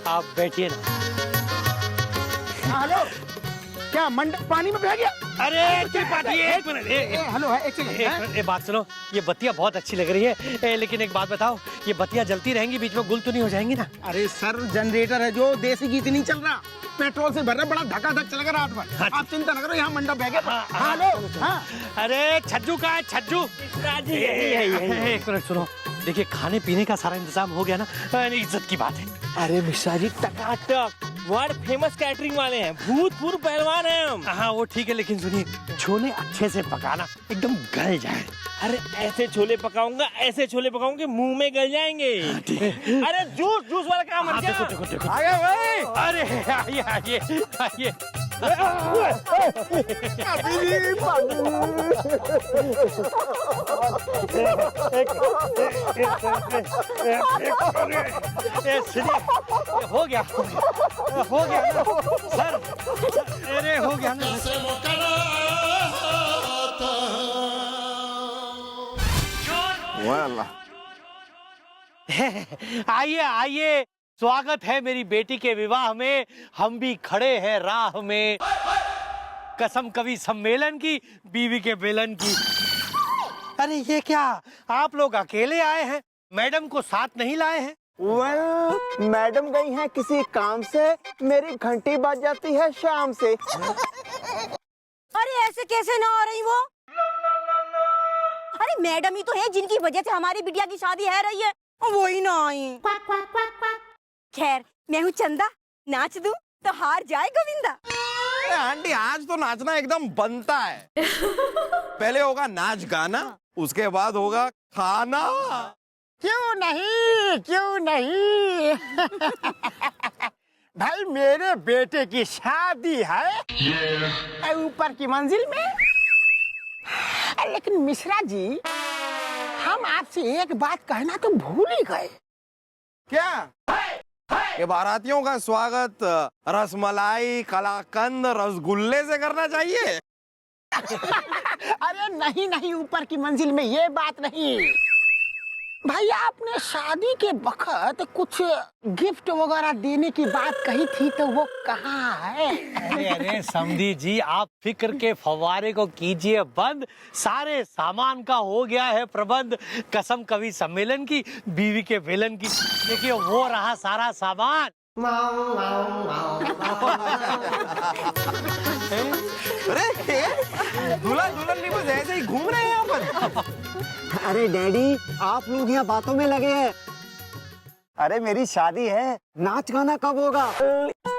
आप बैठिए ना। हेलो, क्या मंडप पानी में बह गया? अरे त्रिपाठी एक मिनट। हेलो है, एक सेकंड। बात सुनो, ये बत्तियां बहुत अच्छी लग रही है, लेकिन एक बात बताओ, ये बत्तियां जलती रहेंगी, बीच में गुल तो नहीं हो जाएंगी ना? अरे सर, जनरेटर है जो, देसी गीत नहीं चल रहा, पेट्रोल से भर रहा, बड़ा धक्का-धक चलेगा रात भर। आप चिंता न करो, यहाँ मंडप बह गया। हेलो, हाँ। अरे छज्जू कहाँ है, छज्जू? एक मिनट सुनो, देखिए खाने पीने का सारा इंतजाम हो गया ना, इज्जत की बात है। अरे मिश्रा जी, टकाटक वर्ल्ड फेमस कैटरिंग वाले हैं, भूतपूर्व पहलवान हैं हम। हाँ वो ठीक है, लेकिन सुनिए, छोले अच्छे से पकाना, एकदम गल जाए। अरे ऐसे छोले पकाऊंगा, ऐसे छोले पकाऊंगे मुंह में गल जाएंगे। अरे जूस वाला काम है क्या? देखो। आ गए भाई। अरे आइए। हो गया ना सर, अरे हो गया ना। आइए, स्वागत है मेरी बेटी के विवाह में, हम भी खड़े हैं राह में, कसम कवि सम्मेलन की, बीवी के बेलन की। अरे ये क्या, आप लोग अकेले आए हैं, मैडम को साथ नहीं लाए हैं? वेल, मैडम गई हैं किसी काम से, मेरी घंटी बज जाती है शाम से। अरे ऐसे कैसे ना आ रही वो? अरे मैडम ही तो है जिनकी वजह से हमारी बिटिया की शादी है रही है, वो ही ना आई। खैर, मैं हूँ चंदा, नाच दूं तो हार जाए गोविंदा। आंटी, आज तो नाचना एकदम बनता है। पहले होगा नाच गाना, उसके बाद होगा खाना। क्यों नहीं भाई, मेरे बेटे की शादी है ऊपर की मंजिल में। लेकिन मिश्रा जी, हम आपसे एक बात कहना तो भूल ही गए। क्या? ये बारातियों का स्वागत रसमलाई, कलाकंद, रसगुल्ले से करना चाहिए। अरे नहीं, ऊपर की मंजिल में ये बात नहीं भाई, आपने शादी के वक्त कुछ गिफ्ट वगैरह देने की बात कही थी, तो वो कहाँ है? अरे समधी जी, आप फिक्र के फव्वारे को कीजिए बंद, सारे सामान का हो गया है प्रबंध, कसम कवि सम्मेलन की, बीवी के बेलन की। देखिए वो रहा सारा सामान। अरे दूल्हा दुल्हन नहीं, बस ऐसे ही घूम रहे हैं यहाँ पर। अरे डैडी, आप लोग यहाँ बातों में लगे हैं। अरे मेरी शादी है, नाच गाना कब होगा?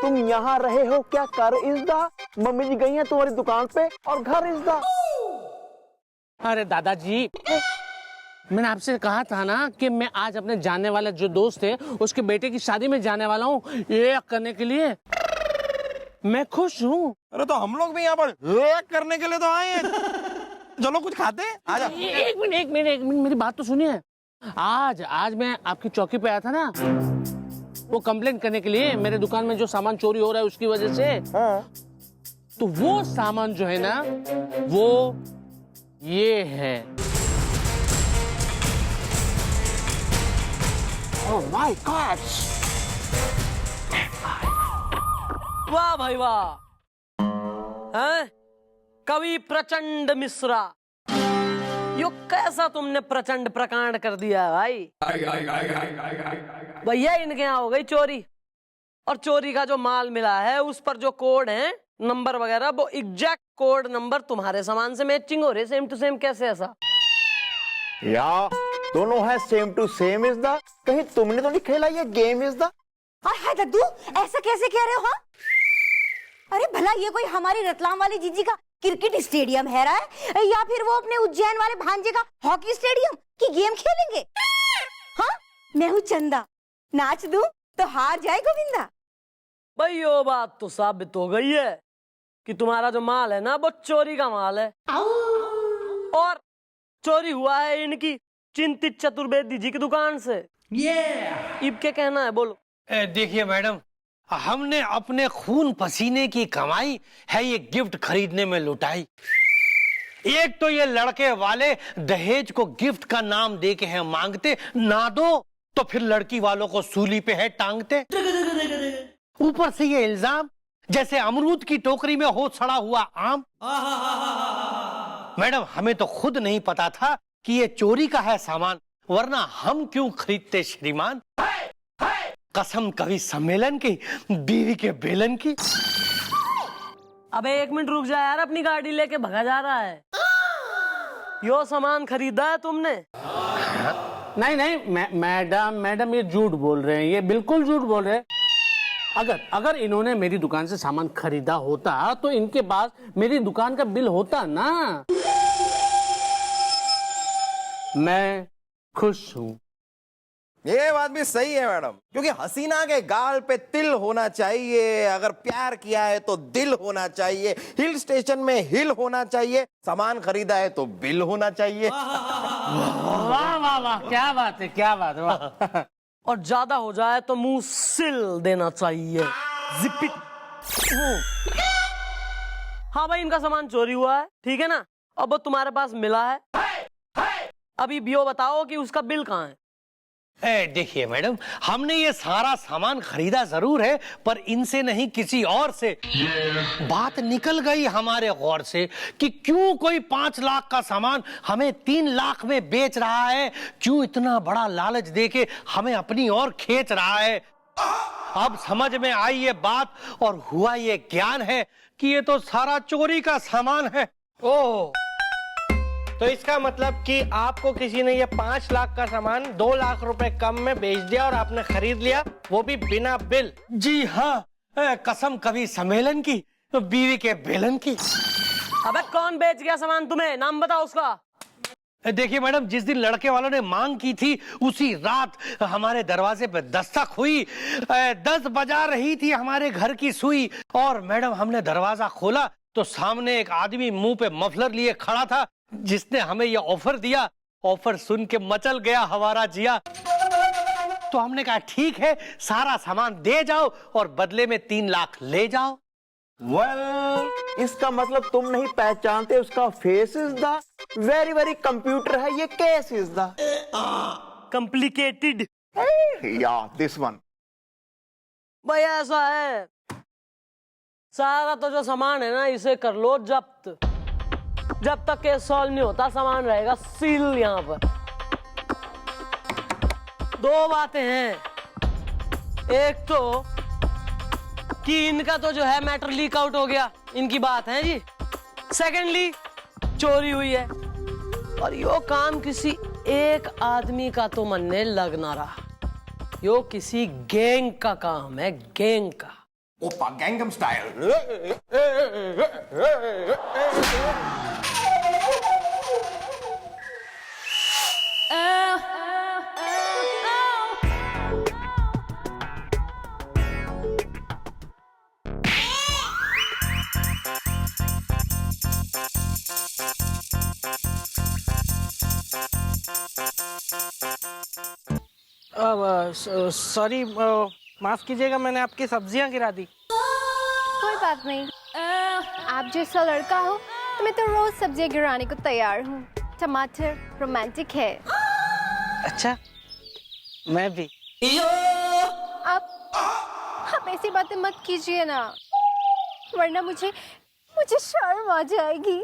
तुम यहाँ रहे हो क्या कर इज़दा? मम्मी जी गई हैं तुम्हारी दुकान पे और घर इज़दा। अरे दादाजी, मैंने आपसे कहा था ना कि मैं आज अपने जानने वाले जो दोस्त है उसके बेटे की शादी में जाने वाला हूँ, ये करने के लिए। मैं खुश हूँ। अरे तो हम लोग भी यहाँ पर करने के लिए तो आए हैं। चलो कुछ खाते हैं, आजा। एक मिनट मेरी बात तो सुनिए। आज मैं आपकी चौकी पे आया था ना, वो कंप्लेंट करने के लिए, मेरे दुकान में जो सामान चोरी हो रहा है उसकी वजह से। तो वो सामान जो है ना, वो ये है। Oh my God! वाह भाई वाह, हैं? कवि प्रचंड मिश्रा, यो कैसा तुमने प्रचंड प्रकांड कर दिया भाई। भैया इनके यहाँ हो गई चोरी, और चोरी का जो माल मिला है उस पर जो कोड है, नंबर वगैरह, वो एग्जैक्ट कोड नंबर तुम्हारे सामान से मैचिंग हो रहे, सेम टू सेम। कैसे ऐसा? या दोनों है सेम टू सेम इज़दा। कहीं तुमने तो नहीं खेला ये गेम इज़दा? हाय दद्दू, ऐसा कैसे कह रहे हो? हाँ, अरे भला ये कोई हमारी रतलाम वाली जीजी का क्रिकेट स्टेडियम है रहा है, या फिर वो अपने उज्जैन वाले भांजे का हॉकी स्टेडियम की गेम खेलेंगे? हाँ, मैं हूँ चंदा, नाच दूं तो हार जाए गोविंदा। भाई यो बात तो साबित हो गई है कि तुम्हारा जो माल है ना, वो चोरी का माल है, और चोरी हुआ है इनकी चिंतित चतुर्वेदी जी की दुकान से। इब क्या कहना है, बोलो। देखिए मैडम, हमने अपने खून पसीने की कमाई है ये गिफ्ट खरीदने में लुटाई। एक तो ये लड़के वाले दहेज को गिफ्ट का नाम दे के हैं मांगते, ना दो तो फिर लड़की वालों को सूली पे है टांगते। ऊपर से ये इल्जाम जैसे अमरूद की टोकरी में हो सड़ा हुआ आम। मैडम, हमें तो खुद नहीं पता था कि ये चोरी का है सामान, वरना हम क्यों खरीदते श्रीमान। कसम कवि सम्मेलन की, बीवी के बेलन की। अबे 1 मिनट रुक जा यार, अपनी गाड़ी लेके भगा जा रहा है। यो सामान खरीदा है तुमने? नहीं नहीं मैडम ये झूठ बोल रहे हैं, ये बिल्कुल झूठ बोल रहे हैं। अगर इन्होंने मेरी दुकान से सामान खरीदा होता तो इनके पास मेरी दुकान का बिल होता ना। मैं खुश हूँ। ये बात भी सही है मैडम, क्योंकि हसीना के गाल पे तिल होना चाहिए, अगर प्यार किया है तो दिल होना चाहिए, हिल स्टेशन में हिल होना चाहिए, सामान खरीदा है तो बिल होना चाहिए। वाह वाह वाह, क्या बात है, क्या बात है, वाह। और ज्यादा हो जाए तो मुंह सिल देना चाहिए। Zip it. हाँ भाई, इनका सामान चोरी हुआ है, ठीक है ना। अब वो तुम्हारे पास मिला है, अभी बियो बताओ कि उसका बिल कहाँ है। देखिए मैडम, हमने ये सारा सामान खरीदा जरूर है, पर इनसे नहीं किसी और से। बात निकल गई हमारे गौर से कि क्यों कोई 5 लाख का सामान हमें 3 लाख में बेच रहा है, क्यों इतना बड़ा लालच देके हमें अपनी ओर खींच रहा है। अब समझ में आई ये बात और हुआ ये ज्ञान है कि ये तो सारा चोरी का सामान है। ओह, तो इसका मतलब कि आपको किसी ने ये 5 लाख का सामान 2 लाख रुपए कम में बेच दिया और आपने खरीद लिया, वो भी बिना बिल। जी हाँ, कसम कवि सम्मेलन की, तो बीवी के बेलन की। अबे कौन बेच गया सामान तुम्हें, नाम बताओ उसका। देखिए मैडम, जिस दिन लड़के वालों ने मांग की थी उसी रात हमारे दरवाजे पे दस्तक हुई। 10 बजा रही थी हमारे घर की सुई, और मैडम हमने दरवाजा खोला तो सामने एक आदमी मुंह पे मफलर लिए खड़ा था, जिसने हमें ये ऑफर दिया। ऑफर सुन के मचल गया हमारा जिया। तो हमने कहा ठीक है, सारा सामान दे जाओ और बदले में 3 लाख ले जाओ। इसका मतलब तुम नहीं पहचानते उसका face is the very very computer है, ये केस इज द कॉम्प्लिकेटेड। या दिस वन। भाई ऐसा है, सारा तो जो सामान है ना, इसे कर लो जब्त। जब तक केस सॉल्व नहीं होता सामान रहेगा सील यहाँ पर। 2 बातें हैं, एक तो कि इनका तो जो है मैटर लीक आउट हो गया, इनकी बात है जी। सेकेंडली चोरी हुई है, और यो काम किसी एक आदमी का तो मन ने लग ना रहा, यो किसी गैंग का काम है, गैंग का। ओपा गैंगम स्टाइल। सॉरी, माफ कीजिएगा, मैंने आपकी सब्जियां गिरा दी। कोई बात नहीं, आप जैसा लड़का हो तो मैं तो रोज सब्जियां गिराने को तैयार हूँ। टमाटर रोमांटिक है। अच्छा, मैं भी। आप ऐसी बातें मत कीजिए ना, वरना मुझे शर्म आ जाएगी।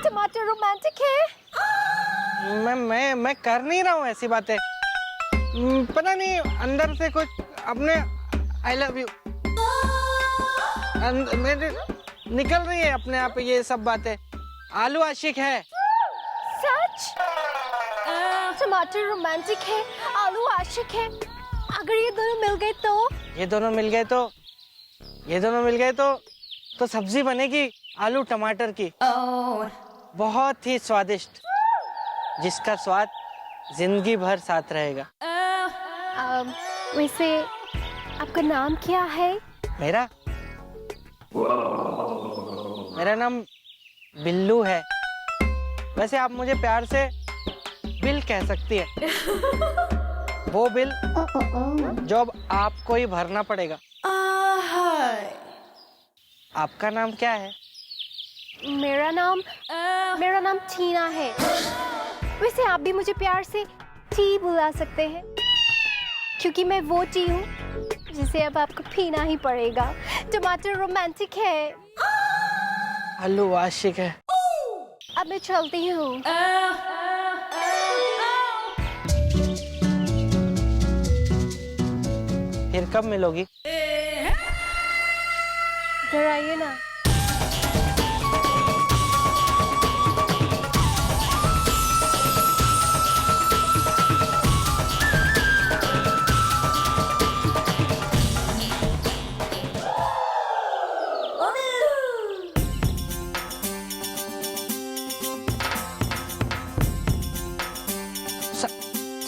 टमाटर रोमांटिक है। मैं कर नहीं रहा हूँ ऐसी बातें। पता नहीं अंदर से कुछ अपने आई लव यू मेरे निकल रही है अपने आप ये सब बातें। आलू आशिक है। सच? टमाटर रोमांटिक है, आलू आशिक है। अगर ये दोनों मिल गए तो? ये दोनों मिल गए तो सब्जी बनेगी आलू टमाटर की। बहुत ही स्वादिष्ट, जिसका स्वाद जिंदगी भर साथ रहेगा। वैसे आपका नाम क्या है? मेरा नाम बिल्लू है। वैसे आप मुझे प्यार से बिल कह सकती है। वो बिल जो अब आपको ही भरना पड़ेगा। आपका नाम क्या है? मेरा नाम टीना है। वैसे आप भी मुझे प्यार से टी बुला सकते हैं। क्योंकि मैं वो चीज हूँ जिसे अब आपको पीना ही पड़ेगा। टमाटर रोमांटिक है। आलू आशिक है। अब मैं चलती हूँ। फिर कब मिलोगी? इधर आइए ना।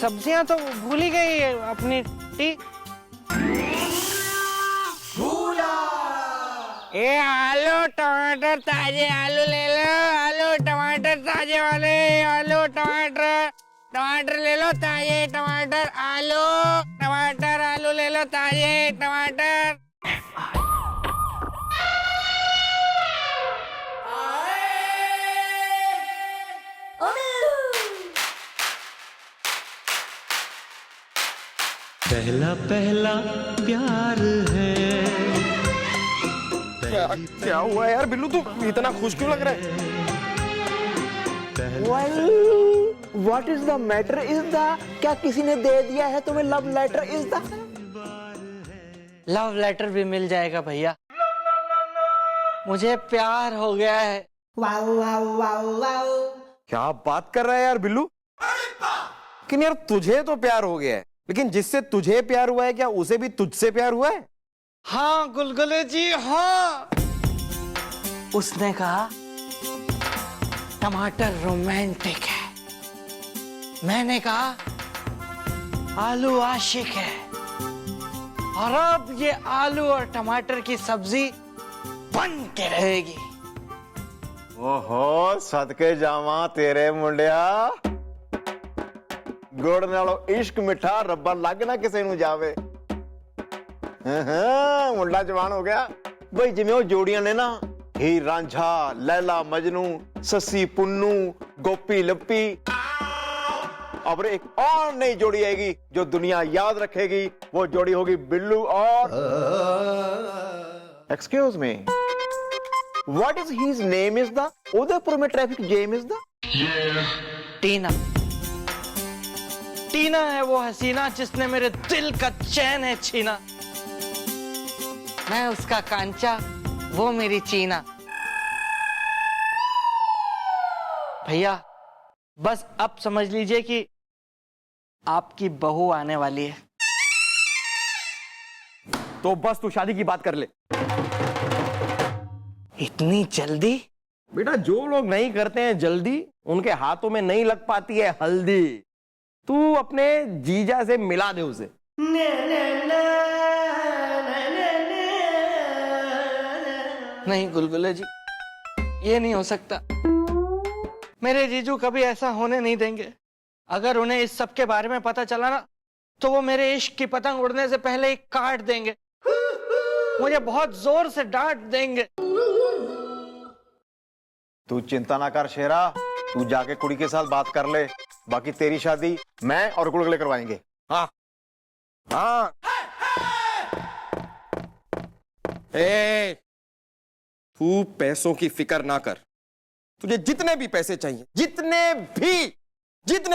सब्जियां तो भूल ही गई है अपनी टी। ये आलू टमाटर ताजे आलू ले लो। आलू टमाटर ताजे वाले आलू टमाटर। टमाटर ले लो ताजे टमाटर। आलू टमाटर आलू ले लो ताजे टमाटर। पहला पहला प्यार है। क्या हुआ यार बिल्लू, तू इतना खुश क्यों लग रहा है? What is the matter is the, क्या किसी ने दे दिया है तुम्हें love letter is the? Love letter भी मिल जाएगा भैया, मुझे प्यार हो गया है। क्या बात कर रहा है यार बिल्लू? लेकिन यार तुझे तो प्यार हो गया है, लेकिन जिससे तुझे प्यार हुआ है क्या उसे भी तुझसे प्यार हुआ है? हाँ गुलगुले जी हाँ। उसने कहा टमाटर रोमांटिक है, मैंने कहा आलू आशिक है, और अब ये आलू और टमाटर की सब्जी बन के रहेगी। ओहो सदके जावा तेरे मुंडिया, गुड़ नालों इश्क मिठा रब्बा लग ना किसी नूं जावे। मुंडा जवान हो गया बई, जिवें ਉਹ जोड़ियां ने ना हीर रांझा, लैला मजनू, सस्सी पुन्नू, गोपी लप्पी, अब एक और नई जोड़ी आएगी जो दुनिया याद रखेगी, वो जोड़ी होगी बिल्लू और excuse me, what is his name is the? Udaipur में ट्रैफिक जैम इज द? टीना। टीना है वो हसीना जिसने मेरे दिल का चैन है छीना। मैं उसका कांचा, वो मेरी चीना। भैया बस अब समझ लीजिए कि आपकी बहू आने वाली है। तो बस तू शादी की बात कर ले। इतनी जल्दी? बेटा जो लोग नहीं करते हैं जल्दी, उनके हाथों में नहीं लग पाती है हल्दी। तू अपने जीजा से मिला दे उसे। नहीं गुलगुले जी, ये नहीं हो सकता। मेरे जीजू कभी ऐसा होने नहीं देंगे। अगर उन्हें इस सब के बारे में पता चला ना, तो वो मेरे इश्क की पतंग उड़ने से पहले ही काट देंगे, मुझे बहुत जोर से डांट देंगे। तू चिंता ना कर शेरा, तू जाके कुड़ी के साथ बात कर ले, बाकी तेरी शादी मैं और गुलगुले करवाएंगे। हाँ हाँ। ए, तू पैसों की फिक्र ना कर। तुझे जितने भी पैसे चाहिए, जितने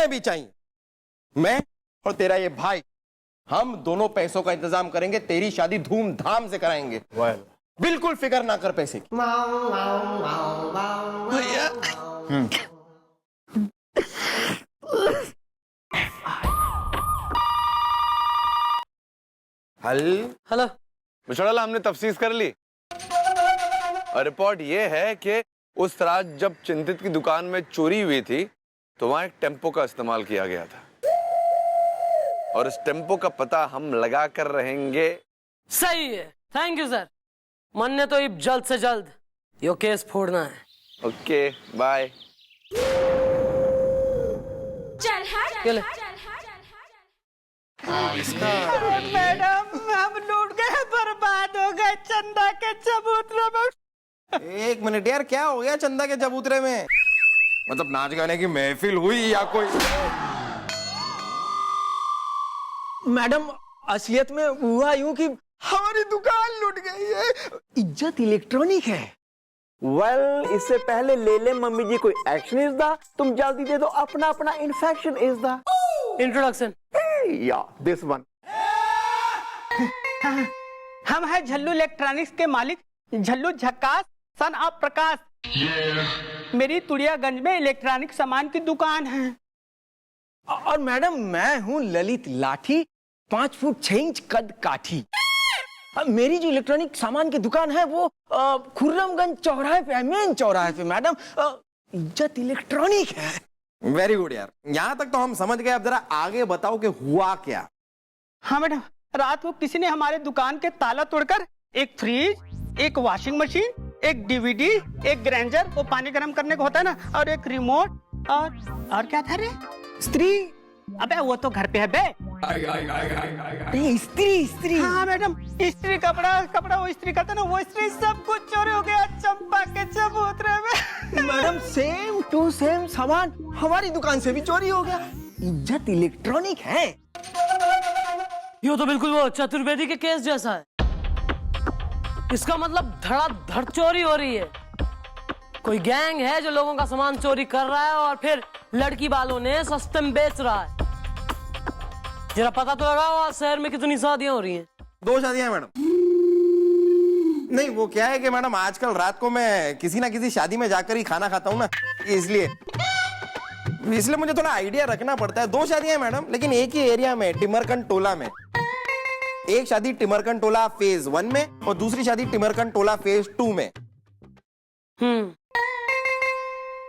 भी चाहिए, मैं और तेरा ये भाई, हम दोनों पैसों का इंतजाम करेंगे। तेरी शादी धूमधाम से कराएंगे। बिल्कुल फिक्र ना कर पैसे की। भैया हेलो। मुशर्रफ, हमने तफ्सीस कर ली और रिपोर्ट ये है कि उस रात जब चिंतित की दुकान में चोरी हुई थी तो वहां एक टेम्पो का इस्तेमाल किया गया था, और इस टेम्पो का पता हम लगा कर रहेंगे। सही है, थैंक यू सर। मन ने तो जल्द से जल्द यो केस फोड़ना है। Okay bye. मैडम हम लूट गए, बर्बाद हो गए चंदा के चबूतरे में। एक मिनट यार, क्या हो गया चंदा के चबूतरे में? मतलब नाच गाने की महफिल हुई या कोई? मैडम असलियत में हुआ यूं कि हमारी दुकान लूट गई है। इज्जत इलेक्ट्रॉनिक है। वेल, इससे पहले ले ले मम्मी जी कोई एक्शन इज द, तुम जल्दी दे दो अपना अपना इन्फेक्शन इज द इंट्रोडक्शन। या दिस वन। हम है झल्लू इलेक्ट्रॉनिक्स के मालिक झल्लू झक्कास सन ऑफ प्रकाश। मेरी तुड़ियागंज में इलेक्ट्रॉनिक सामान की दुकान है। और मैडम मैं हूँ ललित लाठी, 5 फुट 6 इंच कद काठी। मेरी जो इलेक्ट्रॉनिक सामान की दुकान है वो खुर्रमगंज चौराहे पे है, मेन चौराहे पे मैडम। इज्जत इलेक्ट्रॉनिक है। वेरी गुड यार, यहाँ तक तो हम समझ गए। अब जरा आगे बताओ कि हुआ क्या। हाँ मैडम, रात को किसी ने हमारे दुकान के ताला तोड़कर एक फ्रिज, एक वॉशिंग मशीन, एक डीवीडी, एक ग्राइंडर, वो पानी गर्म करने को होता है ना, और एक रिमोट और क्या था रे? स्त्री। अबे वो तो घर पे है बे। स्त्री। हाँ मैडम, स्त्री कपड़ा वो स्त्री करता ना, वो स्त्री सब कुछ चोरी हो गया चंपा के चबूतरे में। मैडम सेम टू सेम सामान हमारी दुकान से भी चोरी हो गया। इज्जत इलेक्ट्रॉनिक है। ये तो बिल्कुल वो चतुर्वेदी के केस जैसा है। इसका मतलब धड़ाधड़ चोरी हो रही है। कोई गैंग है जो लोगों का सामान चोरी कर रहा है और फिर लड़की वालों ने सस्ते में बेच रहा है। जरा पता तो लगाओ आज शहर में कितनी शादियां हो रही हैं। 2 शादियां मैडम। नहीं, वो क्या है कि मैडम आजकल रात को मैं किसी ना किसी शादी में जाकर ही खाना खाता हूँ ना, इसलिए मुझे थोड़ा आइडिया रखना पड़ता है। 2 शादियां मैडम, लेकिन एक ही एरिया में, टिमरकन टोला में। एक शादी टिमरकन टोला फेज 1 में और दूसरी शादी टिमरकन टोला फेज 2 में।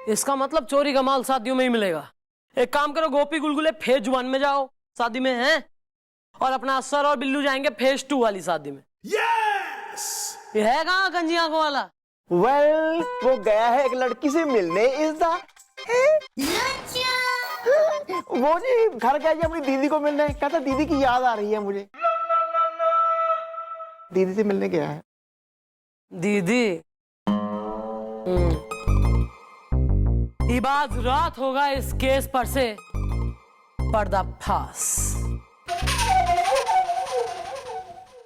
इसका मतलब चोरी का माल शादियों में ही मिलेगा। एक काम करो, गोपी गुलगुले फेज 1 में जाओ, शादी में हैं, और अपना असर और बिल्लू जाएंगे फेज 2 वाली शादी में। यस! ये है कहाँ गंजी आंखों वाला? वेल, वो गया है एक लड़की से मिलने। इस दा वो जी घर गया जी अपनी दीदी को मिलने। कहता दीदी की याद आ रही है मुझे। दीदी से मिलने गया है। दीदी। इबाज रात होगा इस केस पर से पर्दाफाश।